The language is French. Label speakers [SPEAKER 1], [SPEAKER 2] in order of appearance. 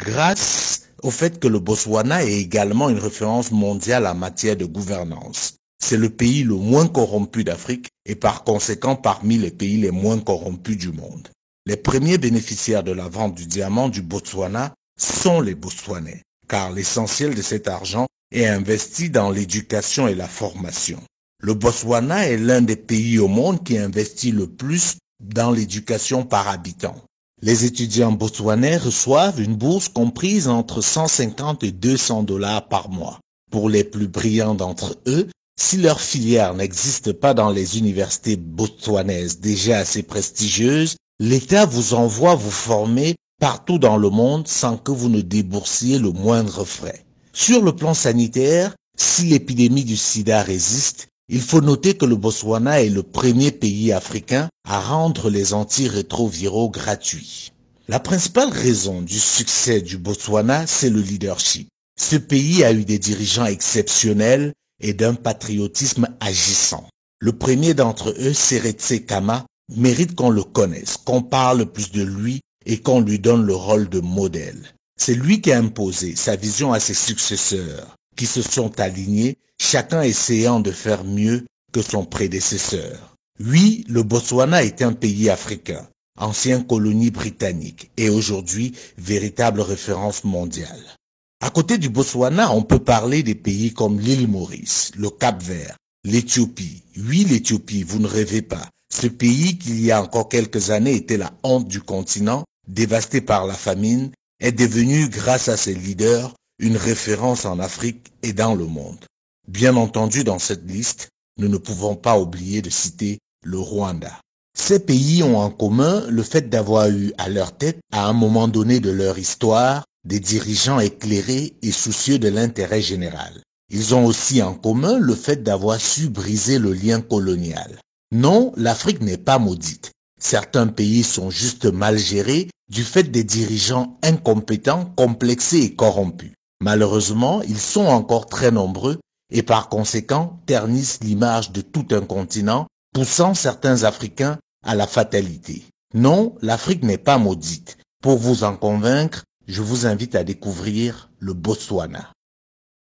[SPEAKER 1] grâce au fait que le Botswana est également une référence mondiale en matière de gouvernance. C'est le pays le moins corrompu d'Afrique et par conséquent parmi les pays les moins corrompus du monde. Les premiers bénéficiaires de la vente du diamant du Botswana sont les Botswanais, car l'essentiel de cet argent est investi dans l'éducation et la formation. Le Botswana est l'un des pays au monde qui investit le plus dans l'éducation par habitant. Les étudiants botswanais reçoivent une bourse comprise entre 150 et 200 dollars par mois. Pour les plus brillants d'entre eux, si leur filière n'existe pas dans les universités botswanaises déjà assez prestigieuses, l'État vous envoie vous former partout dans le monde sans que vous ne déboursiez le moindre frais. Sur le plan sanitaire, si l'épidémie du sida résiste, il faut noter que le Botswana est le premier pays africain à rendre les antirétroviraux gratuits. La principale raison du succès du Botswana, c'est le leadership. Ce pays a eu des dirigeants exceptionnels et d'un patriotisme agissant. Le premier d'entre eux, Seretse Khama, mérite qu'on le connaisse, qu'on parle plus de lui et qu'on lui donne le rôle de modèle. C'est lui qui a imposé sa vision à ses successeurs, qui se sont alignés, chacun essayant de faire mieux que son prédécesseur. Oui, le Botswana est un pays africain, ancienne colonie britannique et aujourd'hui véritable référence mondiale. À côté du Botswana, on peut parler des pays comme l'île Maurice, le Cap-Vert, l'Éthiopie. Oui, l'Éthiopie, vous ne rêvez pas. Ce pays qui, il y a encore quelques années, était la honte du continent, dévasté par la famine, est devenu, grâce à ses leaders, une référence en Afrique et dans le monde. Bien entendu, dans cette liste, nous ne pouvons pas oublier de citer le Rwanda. Ces pays ont en commun le fait d'avoir eu à leur tête, à un moment donné de leur histoire, des dirigeants éclairés et soucieux de l'intérêt général. Ils ont aussi en commun le fait d'avoir su briser le lien colonial. Non, l'Afrique n'est pas maudite. Certains pays sont juste mal gérés du fait des dirigeants incompétents, complexés et corrompus. Malheureusement, ils sont encore très nombreux et par conséquent ternissent l'image de tout un continent, poussant certains Africains à la fatalité. Non, l'Afrique n'est pas maudite. Pour vous en convaincre, je vous invite à découvrir le Botswana.